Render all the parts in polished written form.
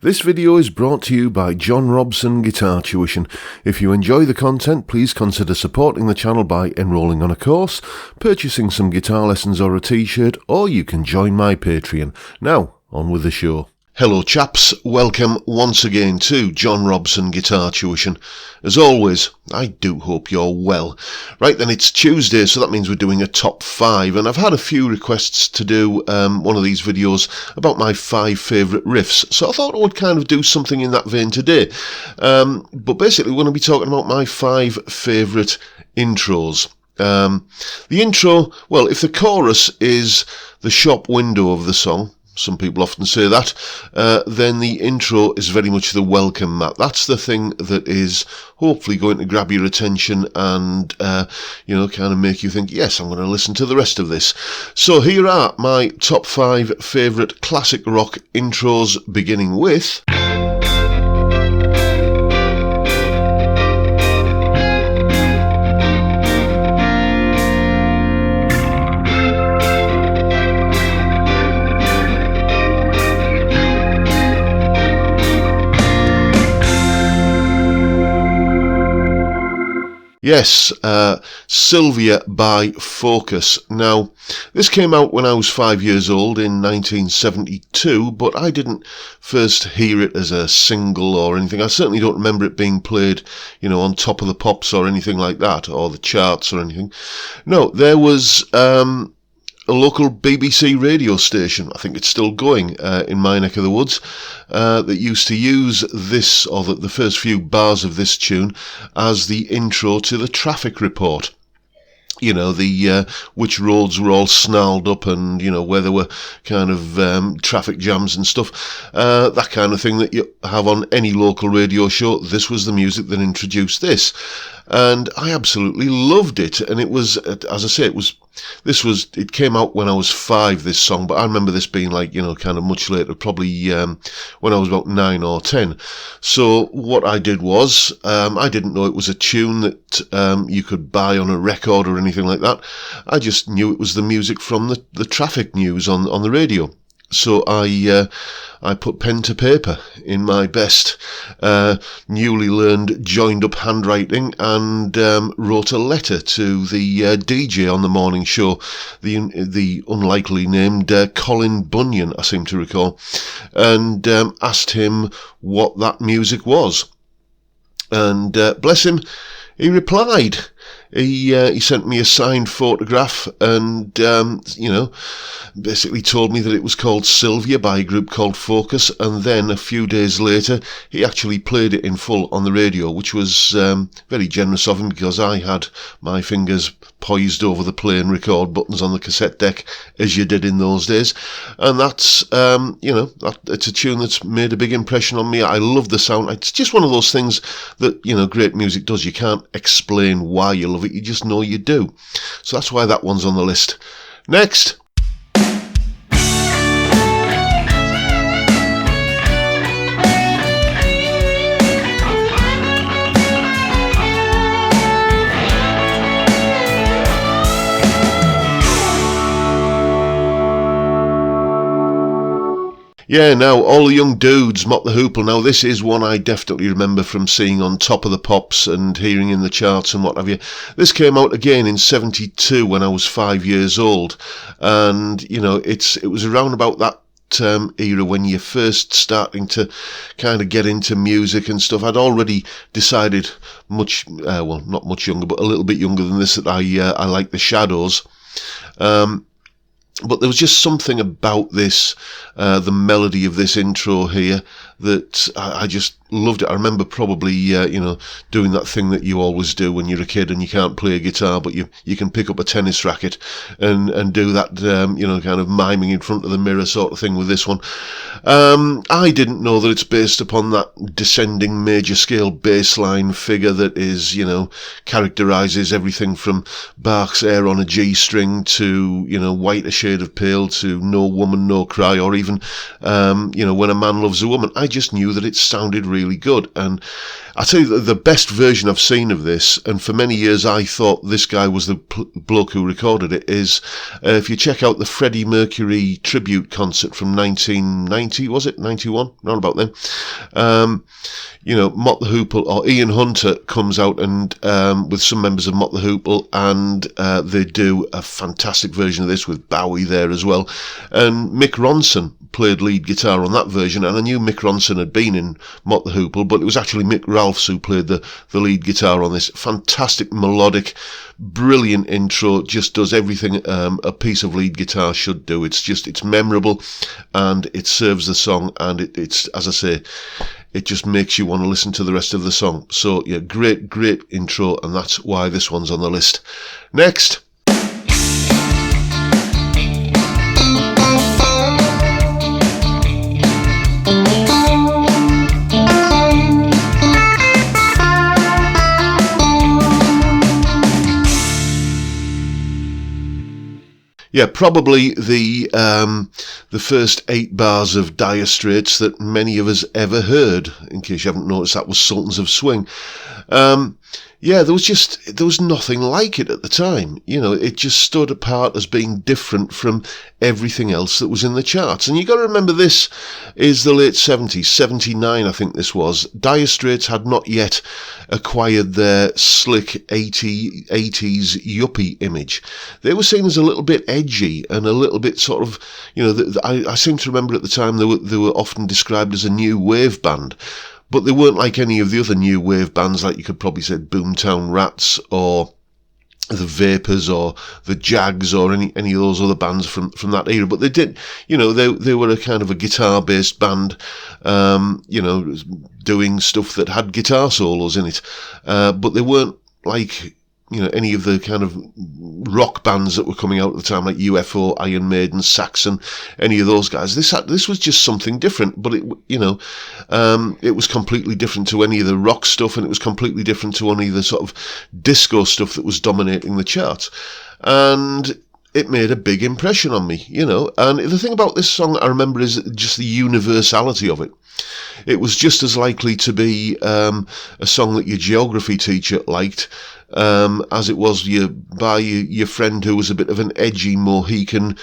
This video is brought to you by John Robson Guitar Tuition. If you enjoy the content, please consider supporting the channel by enrolling on a course, purchasing some guitar lessons or a t-shirt, or you can join my Patreon. Now, on with the show. Hello chaps, welcome once again to John Robson Guitar Tuition. As always, I do hope you're well. Right then, it's Tuesday, so that means we're doing a top 5, and I've had a few requests to do one of these videos about my 5 favourite riffs, so I thought I would kind of do something in that vein today. But basically, we're going to be talking about my 5 favourite intros. The intro, well, if the chorus is the shop window of the song, some people often say that, then the intro is very much the welcome mat. That's the thing that is hopefully going to grab your attention and, kind of make you think, yes, I'm going to listen to the rest of this. So here are my top 5 favourite classic rock intros, beginning with... Yes, Sylvia by Focus. Now, this came out when I was 5 years old in 1972, but I didn't first hear it as a single or anything. I certainly don't remember it being played, on Top of the Pops or anything like that, or the charts or anything. No, there was a local BBC radio station, I think it's still going in my neck of the woods, that used to use this, or the first few bars of this tune, as the intro to the traffic report. Which roads were all snarled up and, where there were kind of traffic jams and stuff. That kind of thing that you have on any local radio show. This was the music that introduced this. And I absolutely loved it. And it was, as I say, it came out when I was 5, this song, but I remember this being like, kind of much later, probably when I was about 9 or 10. So what I did was, I didn't know it was a tune that you could buy on a record or anything like that. I just knew it was the music from the traffic news on the radio. So I put pen to paper in my best newly learned joined up handwriting and wrote a letter to the DJ on the morning show, the unlikely named Colin Bunyan, I seem to recall, and asked him what that music was. And bless him, he replied. He sent me a signed photograph and, basically told me that it was called Sylvia by a group called Focus, and then a few days later he actually played it in full on the radio, which was very generous of him, because I had my fingers poised over the play and record buttons on the cassette deck, as you did in those days. And that's, it's a tune that's made a big impression on me. I love the sound. It's just one of those things that, great music does. You can't explain why you love it, you just know you do. So that's why that one's on the list. Next. Yeah, now, all the young dudes, Mott the Hoople. Now, this is one I definitely remember from seeing on Top of the Pops and hearing in the charts and what have you. This came out again in 72 when I was 5 years old. And, it was around about that era when you're first starting to kind of get into music and stuff. I'd already decided not much younger, but a little bit younger than this, that I like the Shadows. But there was just something about this, the melody of this intro here, that I just loved it. I remember probably, doing that thing that you always do when you're a kid and you can't play a guitar, but you can pick up a tennis racket and do that, kind of miming in front of the mirror sort of thing with this one. I didn't know that it's based upon that descending major scale bass line figure that is, characterises everything from Bach's Air on a G string to, White a Shade of Pale to No Woman, No Cry, or even, When a Man Loves a Woman. I just knew that it sounded really good. And I tell you, the best version I've seen of this, and for many years I thought this guy was the bloke who recorded it, is if you check out the Freddie Mercury tribute concert from 1990, was it? 91? Not about then. Mott the Hoople, or Ian Hunter comes out and with some members of Mott the Hoople, and they do a fantastic version of this with Bowie there as well. And Mick Ronson played lead guitar on that version, and I knew Mick Ronson had been in Mott the Hoople, but it was actually Mick Ralphs who played the lead guitar on this. Fantastic, melodic, brilliant intro, just does everything a piece of lead guitar should do. It's memorable, and it serves the song, and it's, as I say, it just makes you want to listen to the rest of the song. So yeah, great intro, and that's why this one's on the list. Next. Yeah, probably the first 8 bars of Dire Straits that many of us ever heard. In case you haven't noticed, that was Sultans of Swing. There was nothing like it at the time. It just stood apart as being different from everything else that was in the charts. And you got to remember, this is the late 70s, 79 I think this was. Dire Straits had not yet acquired their slick 80s yuppie image. They were seen as a little bit edgy and a little bit sort of, I seem to remember at the time they were often described as a new wave band. But they weren't like any of the other new wave bands, like you could probably say Boomtown Rats or the Vapors or the Jags or any of those other bands from that era. But they did, they were a kind of a guitar-based band, doing stuff that had guitar solos in it. But they weren't like, any of the kind of rock bands that were coming out at the time, like UFO, Iron Maiden, Saxon, any of those guys. This was just something different, but it was completely different to any of the rock stuff, and it was completely different to any of the sort of disco stuff that was dominating the charts. And it made a big impression on me, And the thing about this song I remember is just the universality of it. It was just as likely to be a song that your geography teacher liked, as it was by your friend who was a bit of an edgy Mohican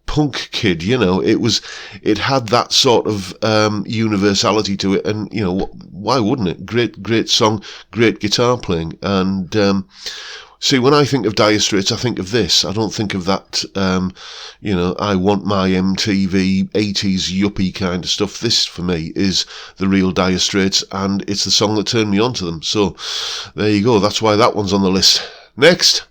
punk kid. It had that sort of universality to it, and why wouldn't it? Great song, great guitar playing. And see, when I think of Dire Straits, I think of this. I don't think of that, I want my MTV 80s yuppie kind of stuff. This, for me, is the real Dire Straits, and it's the song that turned me on to them. So, there you go. That's why that one's on the list. Next.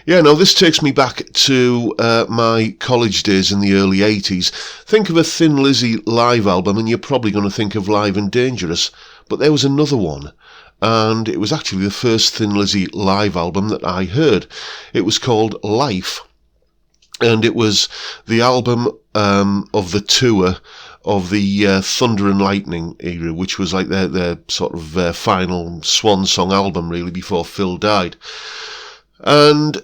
Yeah, now this takes me back to my college days in the early 80s. Think of a Thin Lizzy live album and you're probably going to think of Live and Dangerous, but there was another one, and it was actually the first Thin Lizzy live album that I heard. It was called Life, and it was the album of the tour of the Thunder and Lightning era, which was like their sort of final swan song album, really, before Phil died. And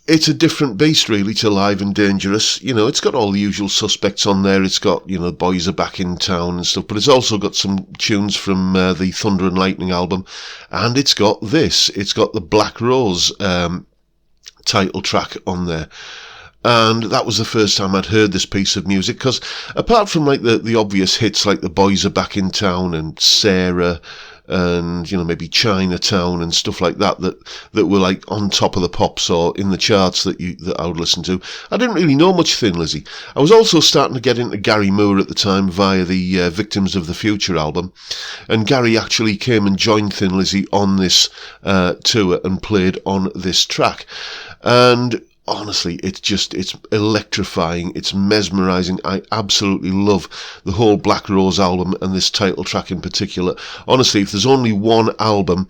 it's a different beast, really, to Live and Dangerous. It's got all the usual suspects on there. It's got, Boys Are Back in Town and stuff, but it's also got some tunes from the Thunder and Lightning album, and it's got this. It's got the Black Rose title track on there. And that was the first time I'd heard this piece of music, because apart from like the obvious hits like The Boys Are Back in Town and Sarah, and maybe Chinatown and stuff like that were like on top of the pops or in the charts that I would listen to, I didn't really know much Thin Lizzy. I was also starting to get into Gary Moore at the time via the Victims of the Future album, and Gary actually came and joined Thin Lizzy on this tour and played on this track. And honestly, it's electrifying, it's mesmerising. I absolutely love the whole Black Rose album and this title track in particular. Honestly, if there's only one album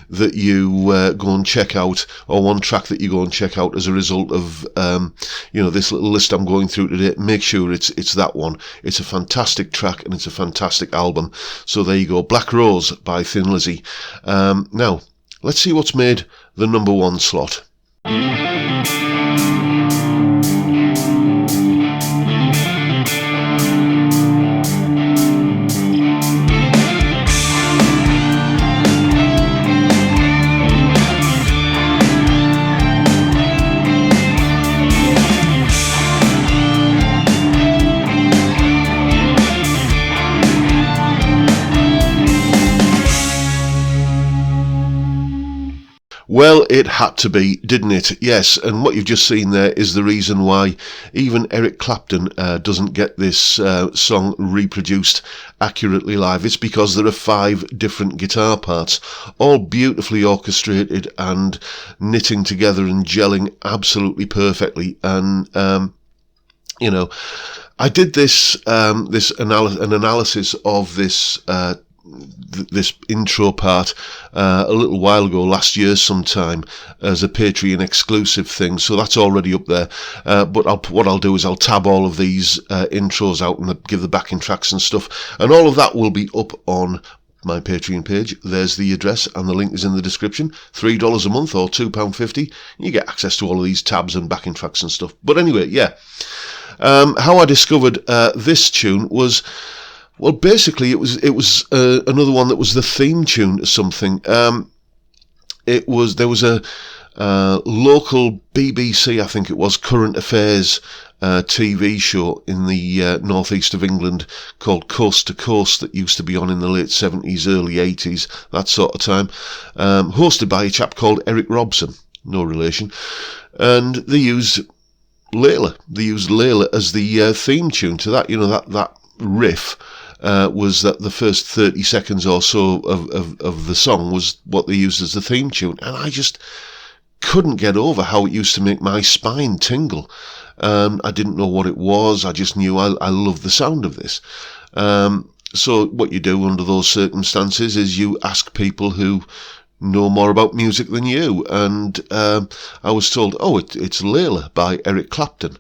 that you go and check out, or one track that you go and check out as a result of this little list I'm going through today, make sure it's that one. It's a fantastic track and it's a fantastic album. So there you go, Black Rose by Thin Lizzy. Now, let's see what's made the number one slot. Well, it had to be, didn't it? Yes, and what you've just seen there is the reason why even Eric Clapton doesn't get this song reproduced accurately live. It's because there are 5 different guitar parts, all beautifully orchestrated and knitting together and gelling absolutely perfectly. And, I did this analysis of this intro part a little while ago, last year sometime, as a Patreon exclusive thing, so that's already up there. But what I'll do is I'll tab all of these intros out and give the backing tracks and stuff, and all of that will be up on my Patreon page. There's the address and the link is in the description. $3 a month or £2.50. You get access to all of these tabs and backing tracks and stuff. But anyway, yeah. How I discovered this tune was, well, basically, it was another one that was the theme tune to something. There was a local BBC, I think it was, current affairs TV show in the northeast of England called Coast to Coast that used to be on in the late 70s, early 80s, that sort of time, hosted by a chap called Eric Robson, no relation, and they used Layla. They used Layla as the theme tune to that. That riff. Was that the first 30 seconds or so of the song was what they used as the theme tune, and I just couldn't get over how it used to make my spine tingle. I didn't know what it was, I just knew I loved the sound of this. So what you do under those circumstances is you ask people who know more about music than you, and I was told, it's Layla by Eric Clapton.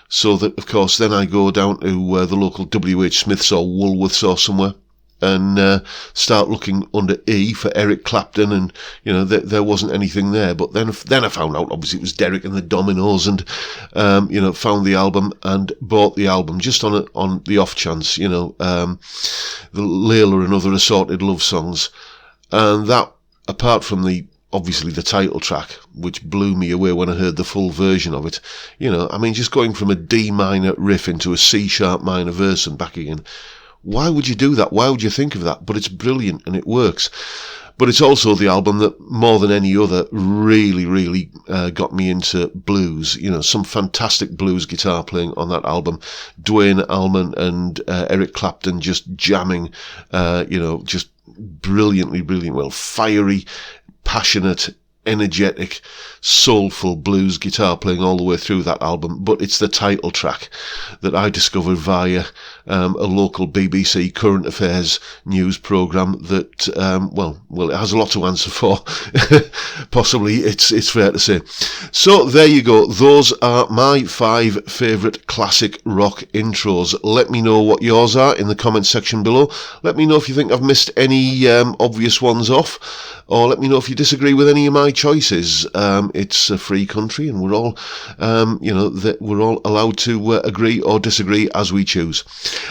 So that, of course, then I go down to the local W.H. Smith's or Woolworths or somewhere and start looking under E for Eric Clapton, and there wasn't anything there. But then I found out, obviously, it was Derek and the Dominoes, and found the album and bought the album just on the off chance, the Layla and other assorted love songs, and that, apart from obviously the title track, which blew me away when I heard the full version of it. Just going from a D minor riff into a C sharp minor verse and back again. Why would you do that? Why would you think of that? But it's brilliant and it works. But it's also the album that, more than any other, really, really got me into blues. Some fantastic blues guitar playing on that album. Duane Allman and Eric Clapton just jamming, just brilliantly, well, fiery, passionate, energetic, soulful blues guitar playing all the way through that album. But it's the title track that I discovered via a local BBC current affairs news programme that, it has a lot to answer for. Possibly, it's fair to say. So there you go. Those are my 5 favourite classic rock intros. Let me know what yours are in the comments section below. Let me know if you think I've missed any obvious ones off, or let me know if you disagree with any of my choices. It's a free country, and we're all, we're all allowed to agree or disagree as we choose.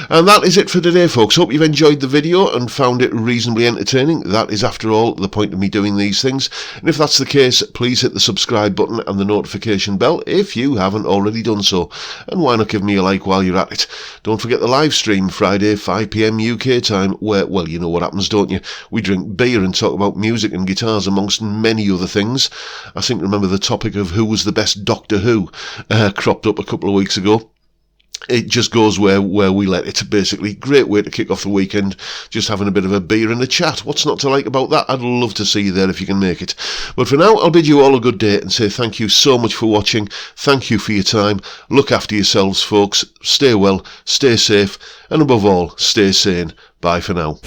And that is it for today, folks. Hope you've enjoyed the video and found it reasonably entertaining. That is, after all, the point of me doing these things. And if that's the case, please hit the subscribe button and the notification bell if you haven't already done so. And why not give me a like while you're at it? Don't forget the live stream Friday, 5 PM UK time, where, well, you know what happens, don't you? We drink beer and talk about music and guitars, amongst many other things. I seem to remember the topic of who was the best Doctor Who cropped up a couple of weeks ago. it just goes where we let it. Basically, great way to kick off the weekend, just having a bit of a beer and a chat. What's not to like about that? I'd love to see you there if you can make it. But for now, I'll bid you all a good day and say thank you so much for watching. Thank you for your time. Look after yourselves, folks. Stay well, stay safe, and above all, stay sane. Bye for now.